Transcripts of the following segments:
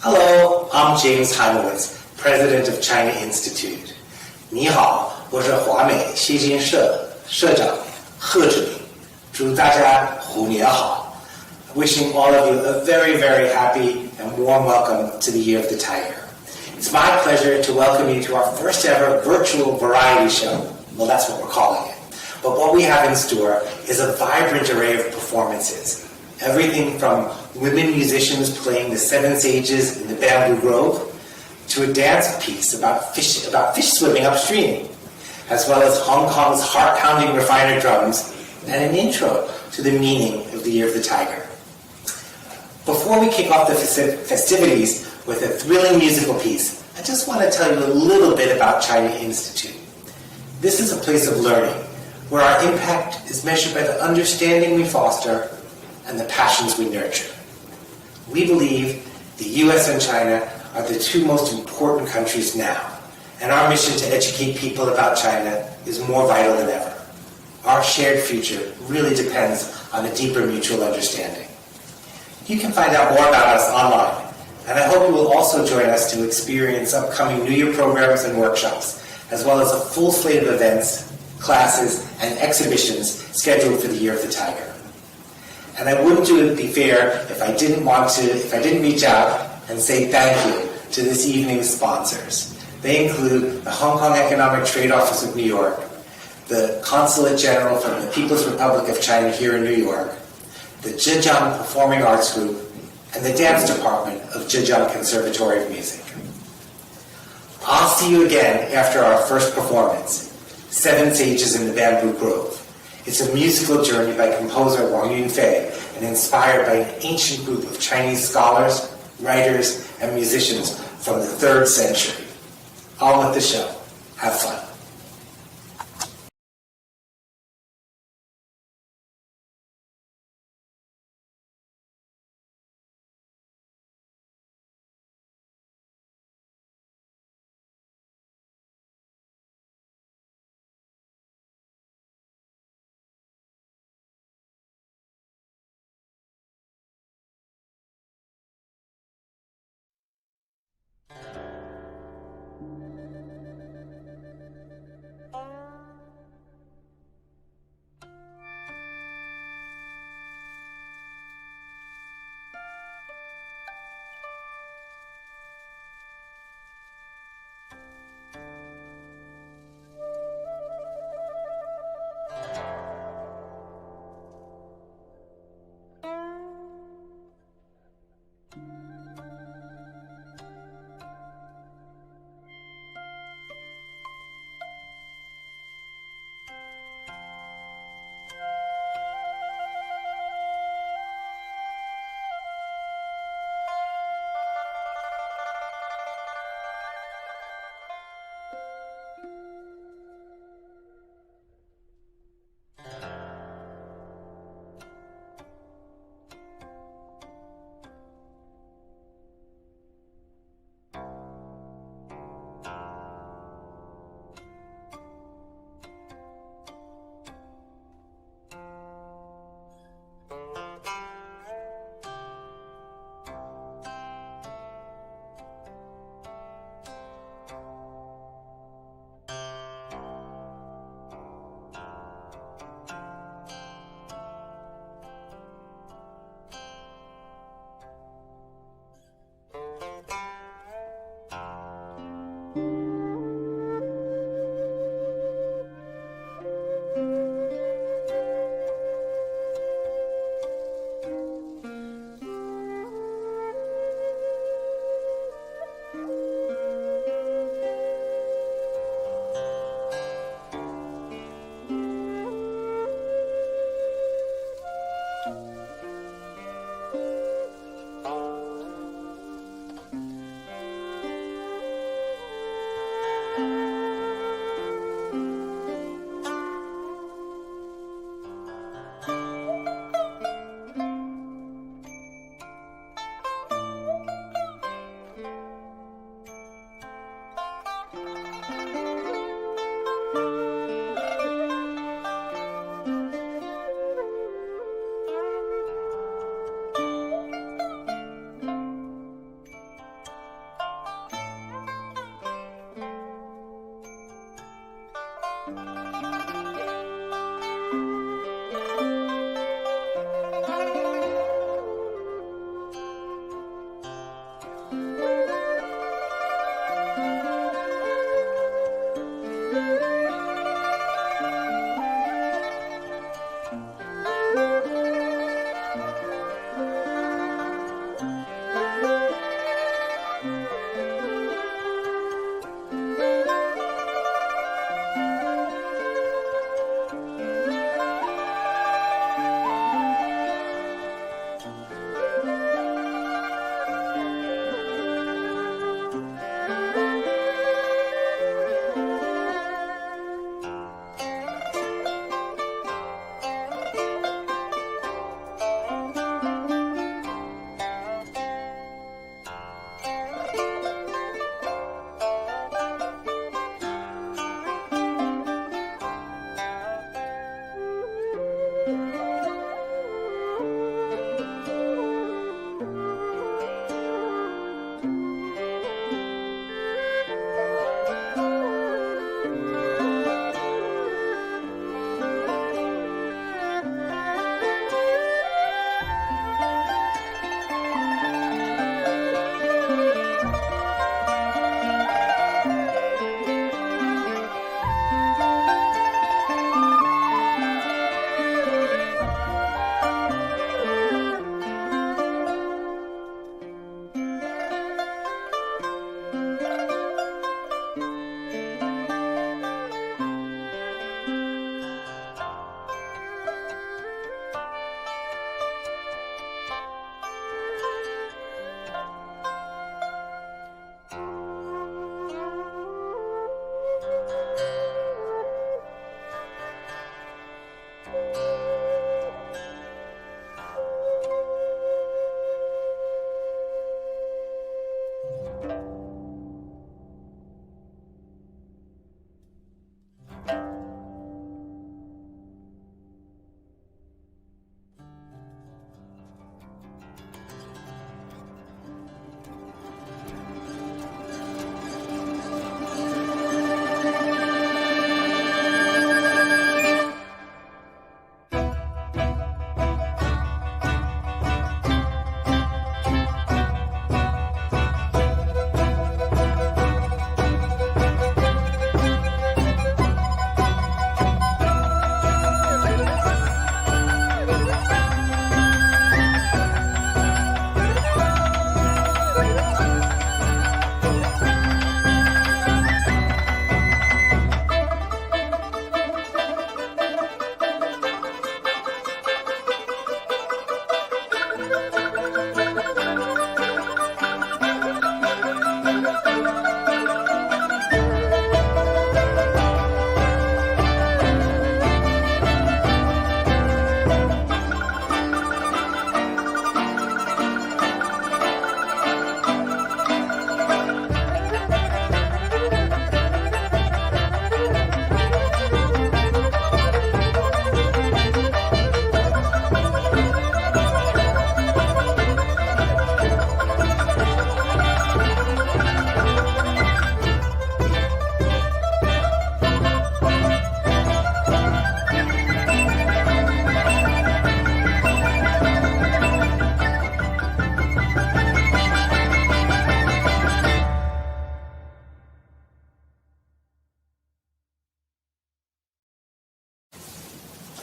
Hello, I'm James Hanowitz, President of China Institute. 你好，我是华美西金社社长贺志明，祝大家虎年好。Wishing all of you a very, very happy and warm welcome to the Year of the Tiger. It's my pleasure to welcome you to our first ever virtual variety show. Well, that's what we're calling it. But what we have in store is a vibrant array of performances. Everything from women musicians playing the Seven Sages in the Bamboo Grove to a dance piece about fish swimming upstream, as well as Hong Kong's heart-pounding refiner drums and an intro to the meaning of the Year of the Tiger. Before we kick off the festivities with a thrilling musical piece, I just want to tell you a little bit about China Institute. This is a place of learning, where our impact is measured by the understanding we foster and the passions we nurture. We believe the US and China are the two most important countries now, and our mission to educate people about China is more vital than ever. Our shared future really depends on a deeper mutual understanding. You can find out more about us online, and I hope you will also join us to experience upcoming New Year programs and workshops, as well as a full slate of events, classes, and exhibitions scheduled for the Year of the Tiger. And I wouldn't be fair if I didn't reach out and say thank you to this evening's sponsors. They include the Hong Kong Economic Trade Office of New York, the Consulate General from the People's Republic of China here in New York, the Zhejiang Performing Arts Group, and the Dance Department of Zhejiang Conservatory of Music. I'll see you again after our first performance, Seven Sages in the Bamboo Grove. It's a musical journey by composer Wang Yunfei and inspired by an ancient group of Chinese scholars, writers, and musicians from the 3rd century. On with the show. Have fun.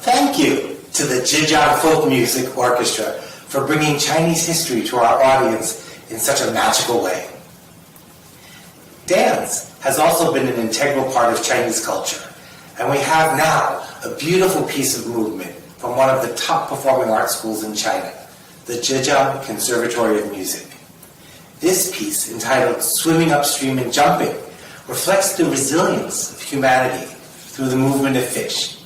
Thank you to the Zhejiang Folk Music Orchestra for bringing Chinese history to our audience in such a magical way. Dance has also been an integral part of Chinese culture, and we have now a beautiful piece of movement from one of the top performing art schools in China, the Zhejiang Conservatory of Music. This piece, entitled Swimming Upstream and Jumping, reflects the resilience of humanity through the movement of fish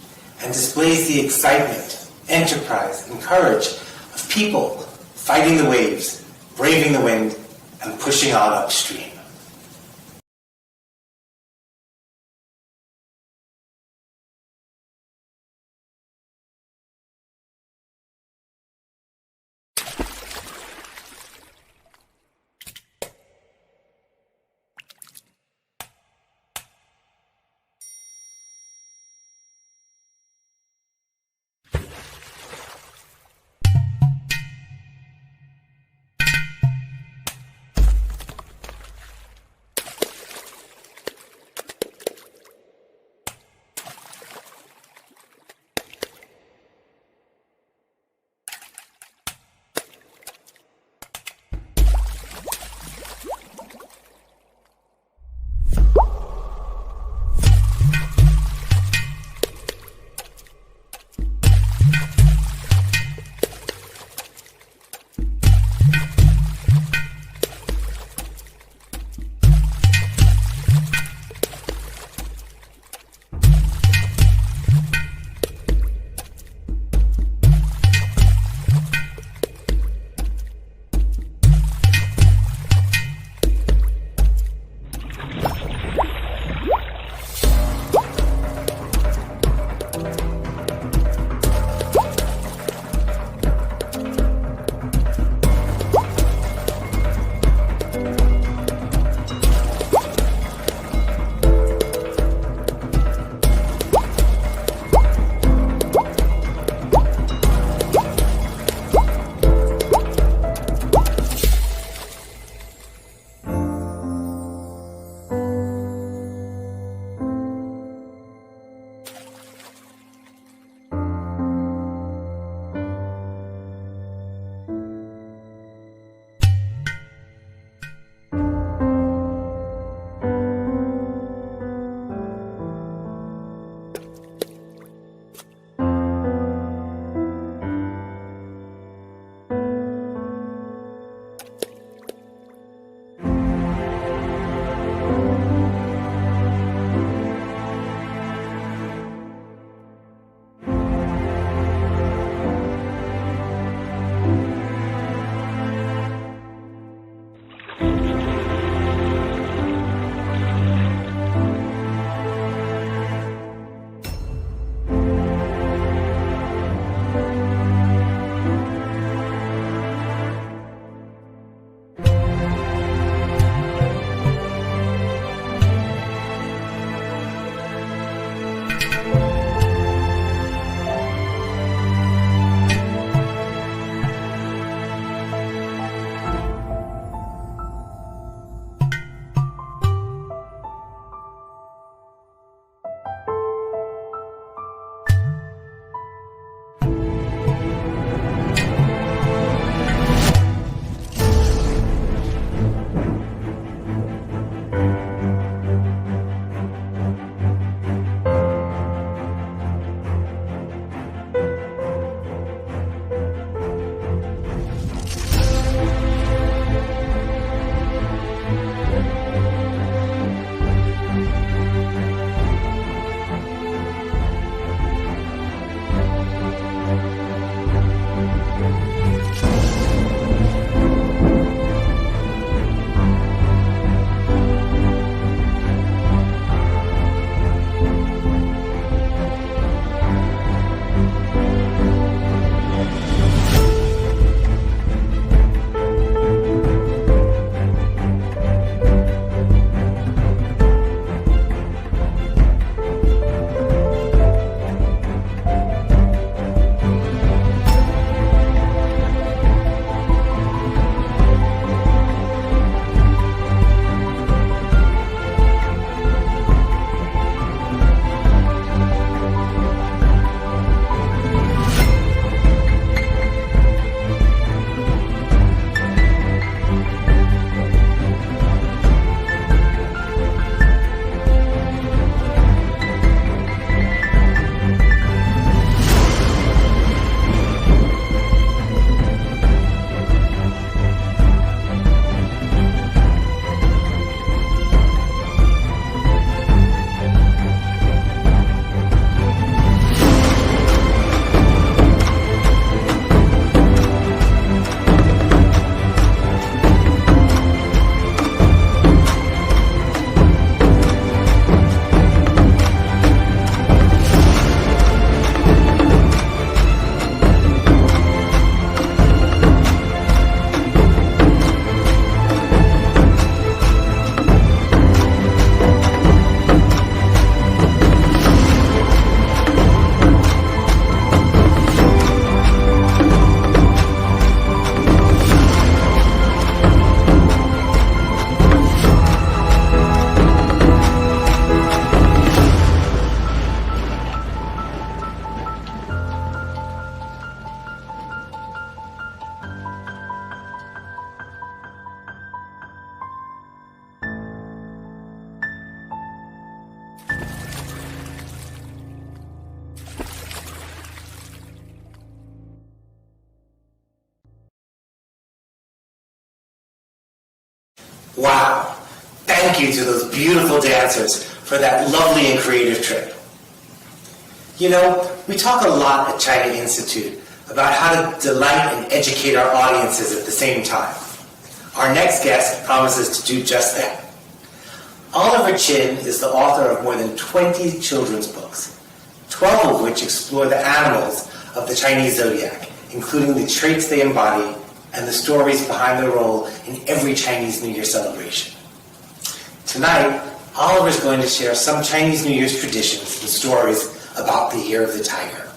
and displays the excitement, enterprise, and courage of people fighting the waves, braving the wind, and pushing on upstream. Wow! Thank you to those beautiful dancers for that lovely and creative trip. You know, we talk a lot at China Institute about how to delight and educate our audiences at the same time. Our next guest promises to do just that. Oliver Chin is the author of more than 20 children's books, 12 of which explore the animals of the Chinese zodiac, including the traits they embody and the stories behind their role in every Chinese New Year celebration. Tonight, Oliver is going to share some Chinese New Year's traditions and stories about the Year of the Tiger.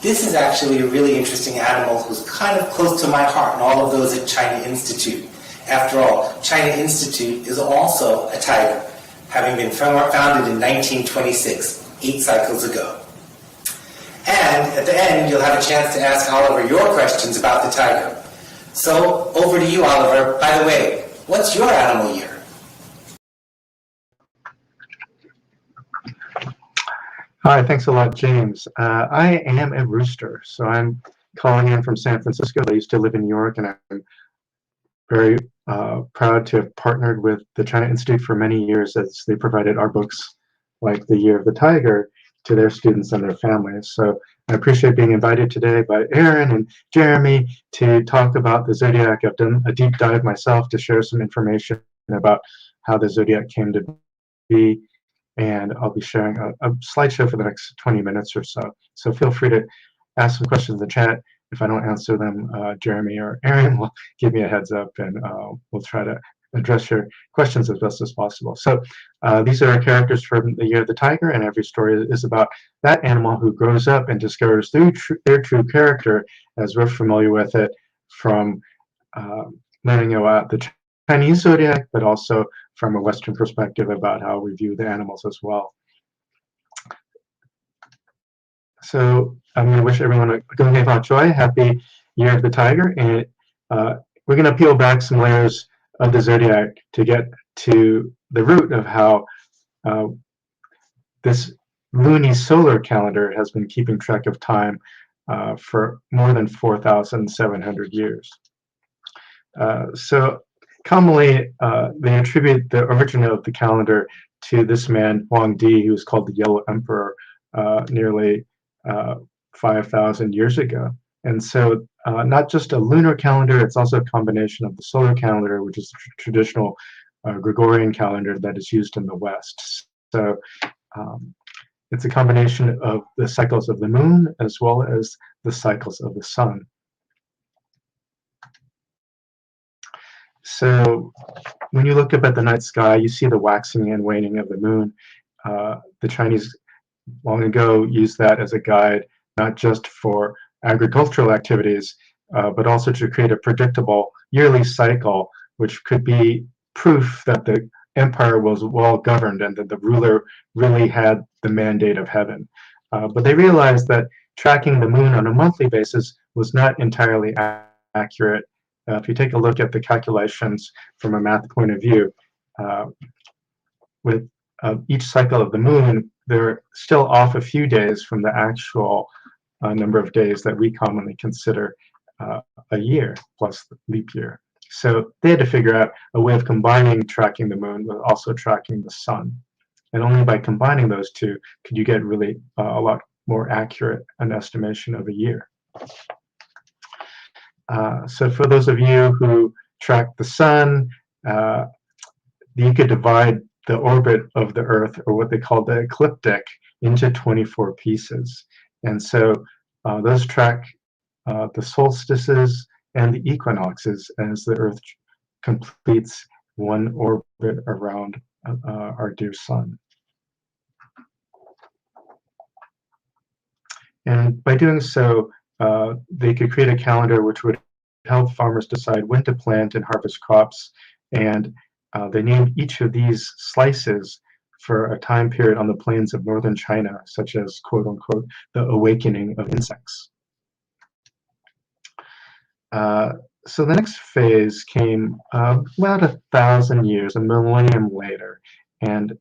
This is actually a really interesting animal who's kind of close to my heart and all of those at China Institute. After all, China Institute is also a tiger, having been founded in 1926, 8 cycles ago. And at the end, you'll have a chance to ask Oliver your questions about the tiger. So, over to you, Oliver. By the way, what's your animal year? Hi, thanks a lot, James. I am a rooster, so I'm calling in from San Francisco. I used to live in New York, and I'm very proud to have partnered with the China Institute for many years as they provided our books like The Year of the Tiger to their students and their families. So I appreciate being invited today by Aaron and Jeremy to talk about the Zodiac. I've done a deep dive myself to share some information about how the Zodiac came to be, and I'll be sharing a slideshow for the next 20 minutes or so. So feel free to ask some questions in the chat. If I don't answer them, Jeremy or Aaron will give me a heads up, and we'll try to address your questions as best as possible. So these are our characters from The Year of the Tiger, and every story is about that animal who grows up and discovers their true character, as we're familiar with it from learning about the Chinese zodiac, but also from a Western perspective about how we view the animals as well. So I'm going to wish everyone a Gong Hei Fa Choi, happy Year of the Tiger, and we're going to peel back some layers of the zodiac to get to the root of how this lunisolar calendar has been keeping track of time for more than 4,700 years. So commonly, they attribute the origin of the calendar to this man, Huang Di, who was called the Yellow Emperor nearly 5,000 years ago. And so not just a lunar calendar, it's also a combination of the solar calendar, which is the traditional Gregorian calendar that is used in the West. So it's a combination of the cycles of the moon as well as the cycles of the sun. So when you look up at the night sky, you see the waxing and waning of the moon. The Chinese long ago used that as a guide, not just for agricultural activities, but also to create a predictable yearly cycle, which could be proof that the empire was well governed and that the ruler really had the mandate of heaven. But they realized that tracking the moon on a monthly basis was not entirely accurate. If you take a look at the calculations from a math point of view, with each cycle of the moon, they're still off a few days from the actual number of days that we commonly consider a year plus the leap year. So they had to figure out a way of combining tracking the moon with also tracking the sun. And only by combining those two could you get really a lot more accurate an estimation of a year. So for those of you who track the sun, you could divide the orbit of the Earth, or what they call the ecliptic, into 24 pieces. And so those track the solstices and the equinoxes as the Earth completes one orbit around our dear sun. And by doing so, they could create a calendar which would help farmers decide when to plant and harvest crops. And they named each of these slices for a time period on the plains of northern China, such as, quote unquote, the awakening of insects. So the next phase came about 1,000 years, a millennium later. And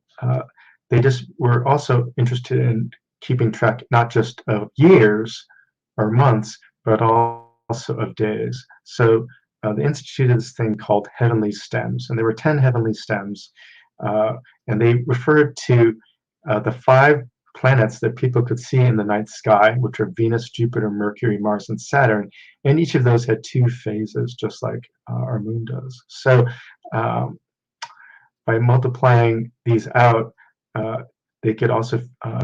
they just were also interested in keeping track not just of years or months, but also of days. So they instituted this thing called heavenly stems, and there were 10 heavenly stems, and they referred to the 5 planets that people could see in the night sky, which are Venus, Jupiter, Mercury, Mars, and Saturn, and each of those had 2 phases, just like our moon does. So by multiplying these out, they could also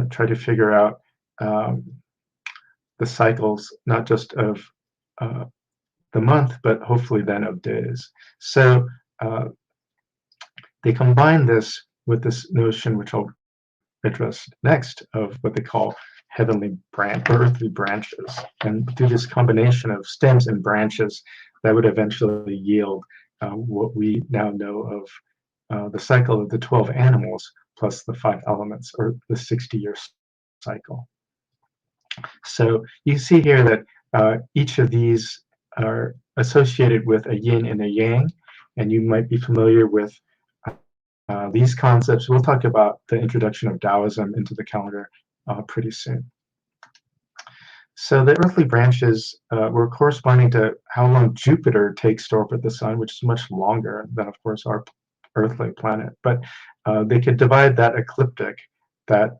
try to figure out the cycles, not just of the month, but hopefully then of days. So they combine this with this notion, which I'll address next, of what they call heavenly branch or earthly branches. And through this combination of stems and branches, that would eventually yield what we now know of the cycle of the 12 animals plus the 5 elements, or the 60-year cycle. So you see here that each of these are associated with a yin and a yang, and you might be familiar with these concepts. We'll talk about the introduction of Taoism into the calendar pretty soon. So the earthly branches were corresponding to how long Jupiter takes to orbit the sun, which is much longer than, of course, our earthly planet. But they could divide that ecliptic, that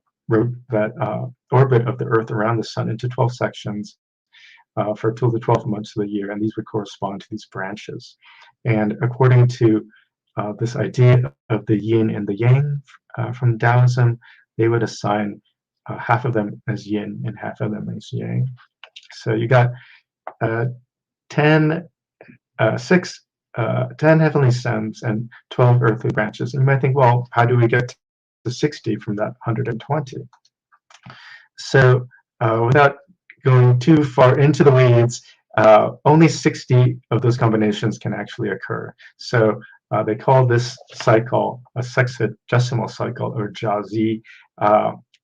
orbit of the Earth around the sun, into 12 sections for the 12 months of the year, and these would correspond to these branches. And according to this idea of the yin and the yang from Taoism, they would assign half of them as yin and half of them as yang. So you got 10 heavenly stems and 12 earthly branches. And you might think, well, how do we get to 60 from that 120? So without going too far into the weeds, only 60 of those combinations can actually occur. So they call this cycle a sexagesimal cycle, or Jiazi,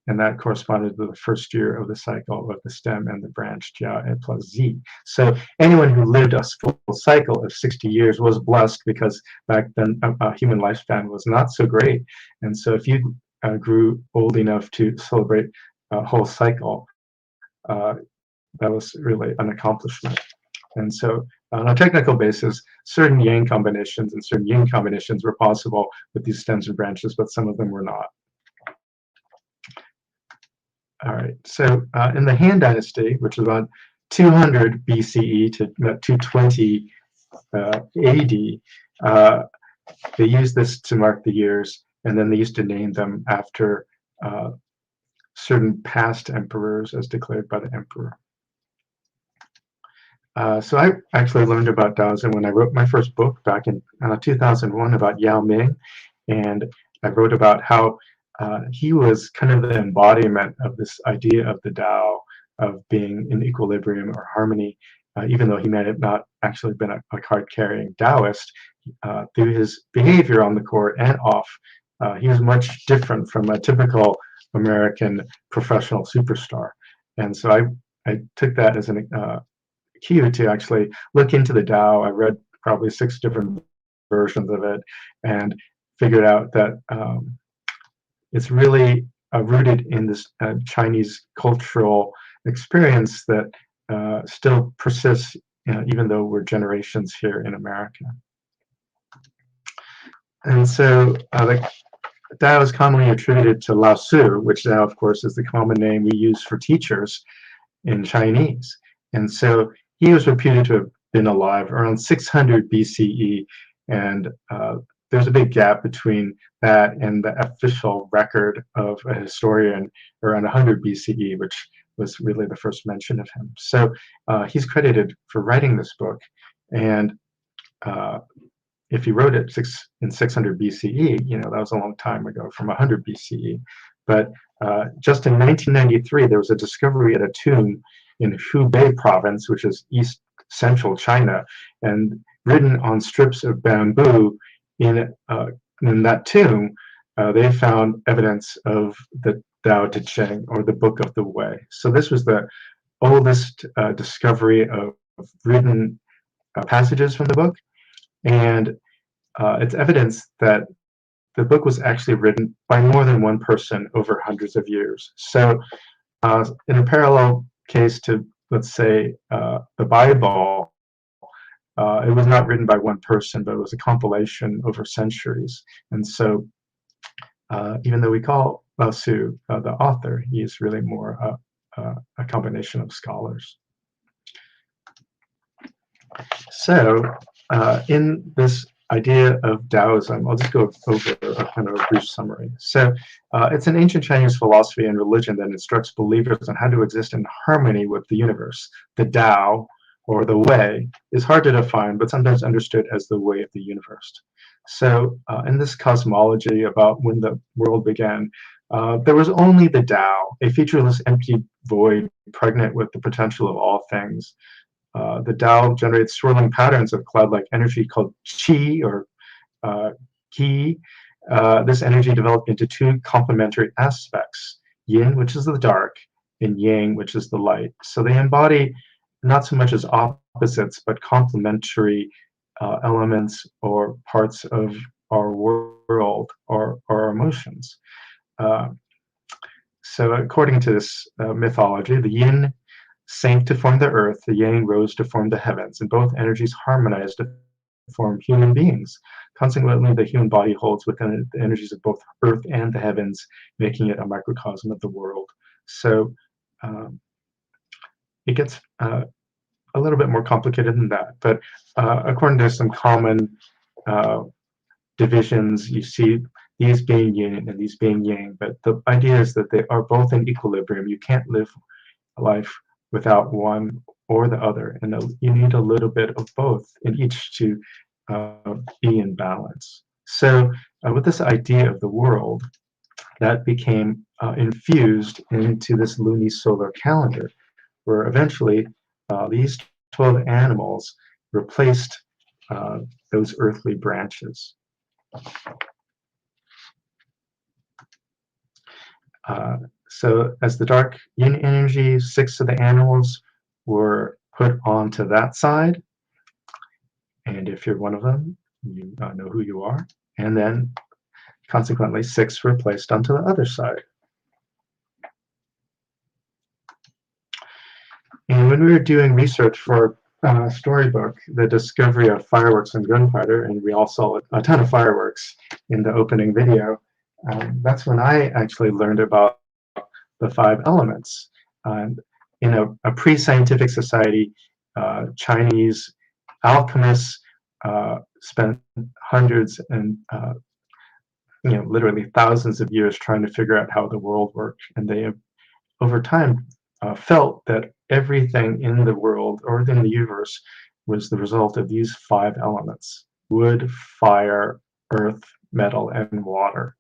and that corresponded to the first year of the cycle of the stem and the branch, Jia and plus Z. So anyone who lived a full cycle of 60 years was blessed, because back then human lifespan was not so great. And so if you grew old enough to celebrate a whole cycle, that was really an accomplishment. And so on a technical basis, certain yang combinations and certain yin combinations were possible with these stems and branches, but some of them were not. All right, so in the Han Dynasty, which is about 200 BCE to 220 AD, they used this to mark the years, and then they used to name them after certain past emperors as declared by the emperor. So I actually learned about Taoism when I wrote my first book back in 2001 about Yao Ming, and I wrote about how he was kind of the embodiment of this idea of the Tao, of being in equilibrium or harmony, even though he may have not actually been a card-carrying Taoist. Through his behavior on the court and off, he was much different from a typical American professional superstar. And so I took that as an cue to actually look into the Tao. I read probably 6 different versions of it and figured out that it's really rooted in this Chinese cultural experience that still persists, even though we're generations here in America. And so the Tao is commonly attributed to Lao Tzu, which now, of course, is the common name we use for teachers in Chinese. And so he was reputed to have been alive around 600 BCE, and there's a big gap between that and the official record of a historian around 100 BCE, which was really the first mention of him. So he's credited for writing this book, and if he wrote it in 600 BCE, that was a long time ago, from 100 BCE. But just in 1993, there was a discovery at a tomb in Hubei province, which is east central China, and written on strips of bamboo in that tomb, they found evidence of the Tao Te Ching, or the Book of the Way. So this was the oldest discovery of written passages from the book, and it's evidence that the book was actually written by more than one person over hundreds of years. So in a parallel case to, let's say, the Bible, it was not written by one person, but it was a compilation over centuries. And so even though we call Lao Tzu the author, he is really more a combination of scholars. So in this idea of Taoism, I'll just go over a kind of a brief summary. So it's an ancient Chinese philosophy and religion that instructs believers on how to exist in harmony with the universe. The Tao, or the way, is hard to define, but sometimes understood as the way of the universe. So in this cosmology about when the world began, there was only the Tao, a featureless empty void pregnant with the potential of all things. The Tao generates swirling patterns of cloud-like energy called qi, or qi. This energy developed into two complementary aspects, yin, which is the dark, and yang, which is the light. So they embody not so much as opposites, but complementary elements or parts of our world or our emotions. So according to this mythology, the yin sank to form the earth, the yang rose to form the heavens, and both energies harmonized to form human beings. Consequently, the human body holds within it the energies of both earth and the heavens, making it a microcosm of the world. So it gets a little bit more complicated than that, but according to some common divisions, you see these being yin and these being yang, but the idea is that they are both in equilibrium. You can't live life without one or the other, and you need a little bit of both in each to be in balance. So with this idea of the world, that became infused into this lunisolar calendar, where eventually these 12 animals replaced those earthly branches. So as the dark yin energy, 6 of the animals were put onto that side. And if you're one of them, you know who you are. And then consequently, 6 were placed onto the other side. And when we were doing research for our storybook, The Discovery of Fireworks and Gunpowder, and we all saw a ton of fireworks in the opening video, that's when I actually learned about the 5 elements. In a pre-scientific society, Chinese alchemists spent hundreds and literally thousands of years trying to figure out how the world worked, and they have, over time, felt that everything in the world or in the universe was the result of these 5 elements: wood, fire, earth, metal, and water.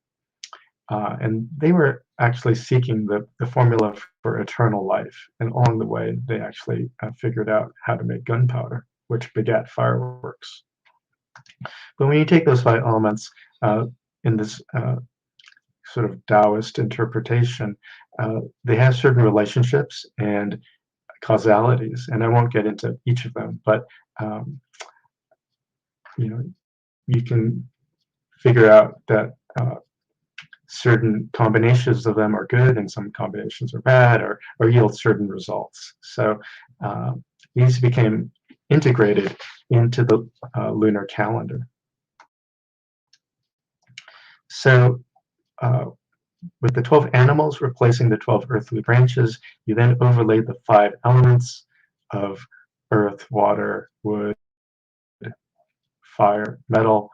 And they were actually seeking the formula for eternal life. And along the way, they actually figured out how to make gunpowder, which begat fireworks. But when you take those 5 elements in this sort of Taoist interpretation, they have certain relationships and causalities. And I won't get into each of them, but you can figure out that certain combinations of them are good and some combinations are bad, or yield certain results. So these became integrated into the lunar calendar. So with the 12 animals replacing the 12 earthly branches, you then overlaid the 5 elements of earth, water, wood, fire, metal,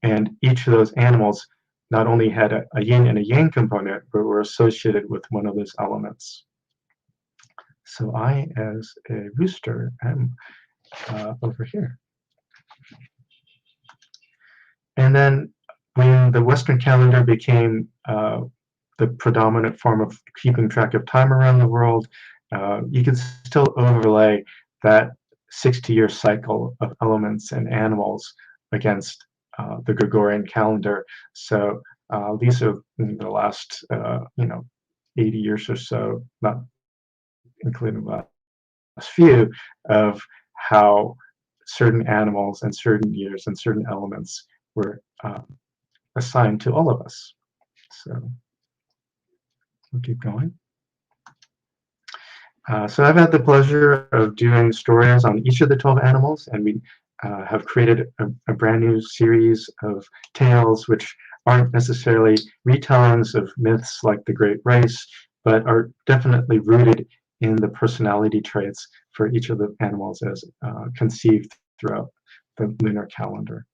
and each of those animals not only had a yin and a yang component, but were associated with one of those elements. So I, as a rooster, am over here. And then when the Western calendar became the predominant form of keeping track of time around the world, you can still overlay that 60-year cycle of elements and animals against the Gregorian calendar. So these are the last 80 years or so, not including the last few, of how certain animals and certain years and certain elements were assigned to all of us. So we'll keep going. So I've had the pleasure of doing stories on each of the 12 animals, and we have created a brand new series of tales which aren't necessarily retellings of myths like the Great Race, but are definitely rooted in the personality traits for each of the animals as conceived throughout the lunar calendar.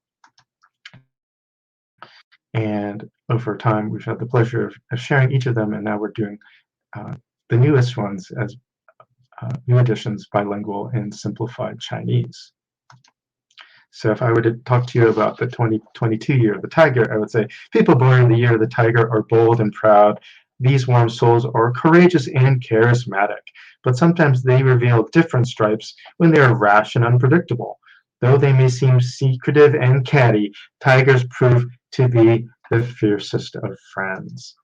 And over time, we've had the pleasure of sharing each of them, and now we're doing the newest ones as new editions, bilingual in simplified Chinese. So if I were to talk to you about the 2022 year of the tiger, I would say people born in the year of the tiger are bold and proud. These warm souls are courageous and charismatic, but sometimes they reveal different stripes when they are rash and unpredictable. Though they may seem secretive and catty, tigers prove to be the fiercest of friends.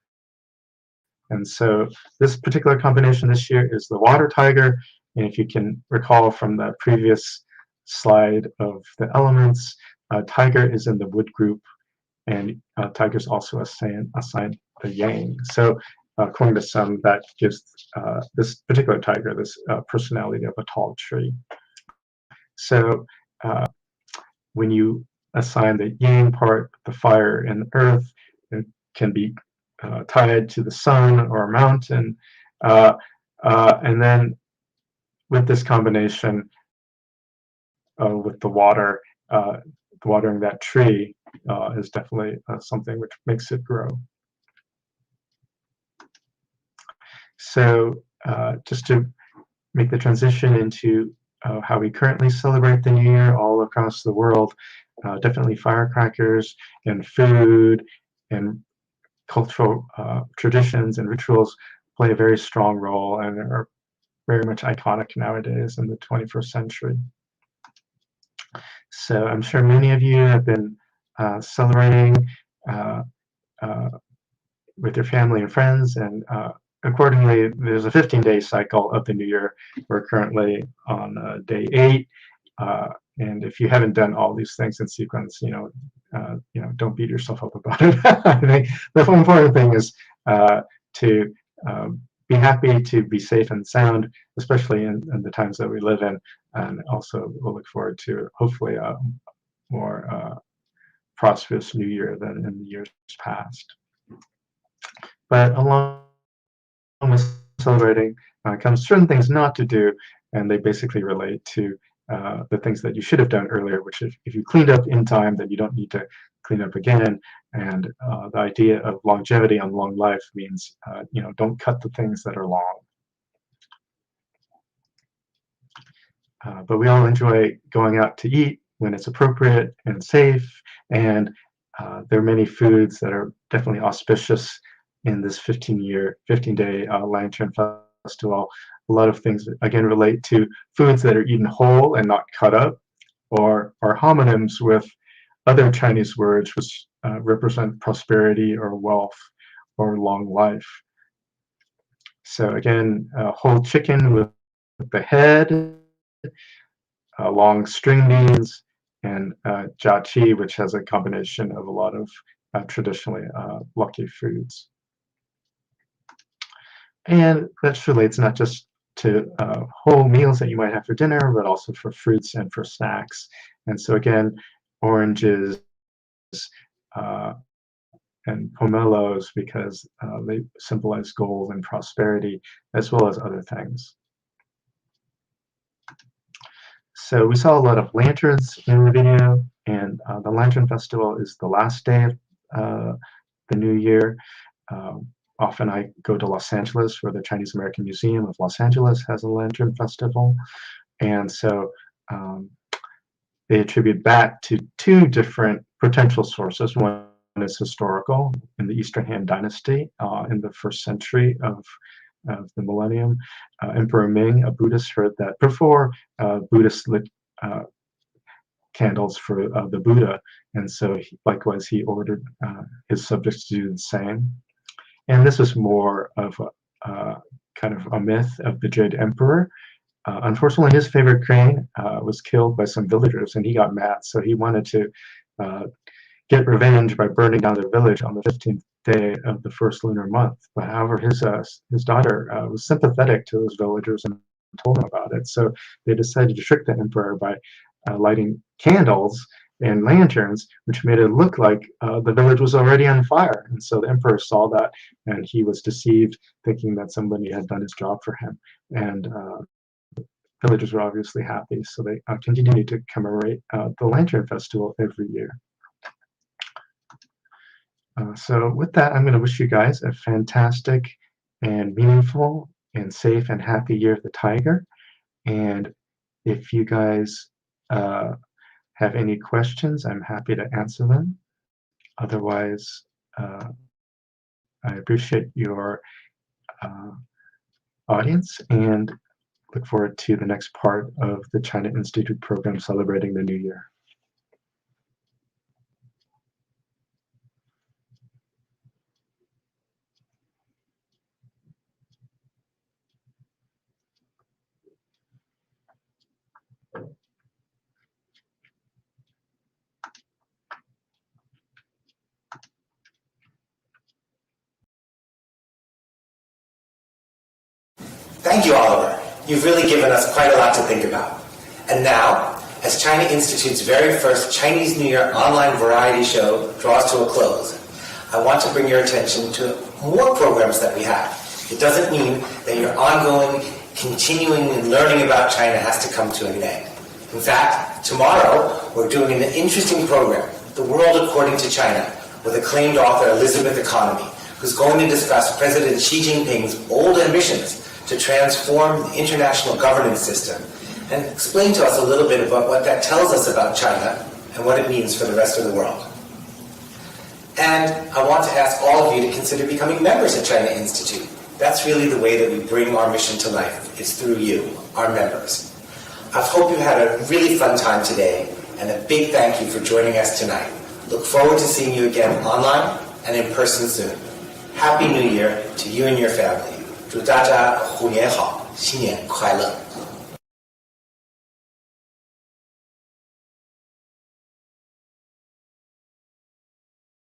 And so this particular combination this year is the water tiger. And if you can recall from the previous slide of the elements, tiger is in the wood group, and tigers also assigned the yang. So according to some, that gives this particular tiger this personality of a tall tree. So when you assign the yang part, the fire and the earth, it can be tied to the sun or a mountain. And then with this combination with the water, watering that tree is definitely something which makes it grow. So just to make the transition into how we currently celebrate the New Year all across the world, definitely firecrackers and food and cultural traditions and rituals play a very strong role and are very much iconic nowadays in the 21st century. So I'm sure many of you have been celebrating with your family and friends, and accordingly, there's a 15-day cycle of the New Year. We're currently on day 8, and if you haven't done all these things in sequence, don't beat yourself up about it. I think the important thing is to be happy, to be safe and sound, especially in the times that we live in, and also we'll look forward to hopefully a more prosperous New Year than in the years past. But along with celebrating comes certain things not to do, and they basically relate to the things that you should have done earlier, which if you cleaned up in time, then you don't need to clean up again. And the idea of longevity on long life means, don't cut the things that are long. But we all enjoy going out to eat when it's appropriate and safe, and there are many foods that are definitely auspicious in this 15-day Lantern Festival. A lot of things, again, relate to foods that are eaten whole and not cut up, or are homonyms with other Chinese words which represent prosperity or wealth or long life. So again, whole chicken with the head, long string beans, and jiaqi, which has a combination of a lot of traditionally lucky foods. And that relates not just to whole meals that you might have for dinner, but also for fruits and for snacks. And so again, oranges and pomelos, because they symbolize gold and prosperity, as well as other things. So we saw a lot of lanterns in the video, and the Lantern Festival is the last day of the new year. Often I go to Los Angeles, where the Chinese American Museum of Los Angeles has a Lantern Festival. And so they attribute back to 2 different potential sources. One is historical, in the Eastern Han Dynasty in the 1st century of the millennium. Emperor Ming, a Buddhist, heard that before Buddhists lit candles for the Buddha, and so likewise he ordered his subjects to do the same. And this was more of a kind of a myth of the Jade Emperor. Unfortunately, his favorite crane was killed by some villagers, and he got mad, so he wanted to get revenge by burning down the village on the 15th day of the 1st lunar month. But however, his daughter was sympathetic to those villagers and told them about it. So they decided to trick the emperor by lighting candles and lanterns, which made it look like the village was already on fire. And so the emperor saw that, and he was deceived, thinking that somebody had done his job for him. And villagers were obviously happy, so they continued to commemorate the Lantern Festival every year. So with that, I'm going to wish you guys a fantastic and meaningful and safe and happy Year of the Tiger. And if you guys have any questions, I'm happy to answer them. Otherwise, I appreciate your audience and look forward to the next part of the China Institute program celebrating the New Year. Thank you, Oliver. You've really given us quite a lot to think about. And now, as China Institute's very first Chinese New Year online variety show draws to a close, I want to bring your attention to more programs that we have. It doesn't mean that your ongoing, continuing and learning about China has to come to an end. In fact, tomorrow we're doing an interesting program, The World According to China, with acclaimed author Elizabeth Economy, who's going to discuss President Xi Jinping's bold ambitions to transform the international governance system and explain to us a little bit about what that tells us about China and what it means for the rest of the world. And I want to ask all of you to consider becoming members of China Institute. That's really the way that we bring our mission to life. It's through you, our members. I hope you had a really fun time today, and a big thank you for joining us tonight. Look forward to seeing you again online and in person soon. Happy New Year to you and your family. 祝大家虎年好，新年快乐。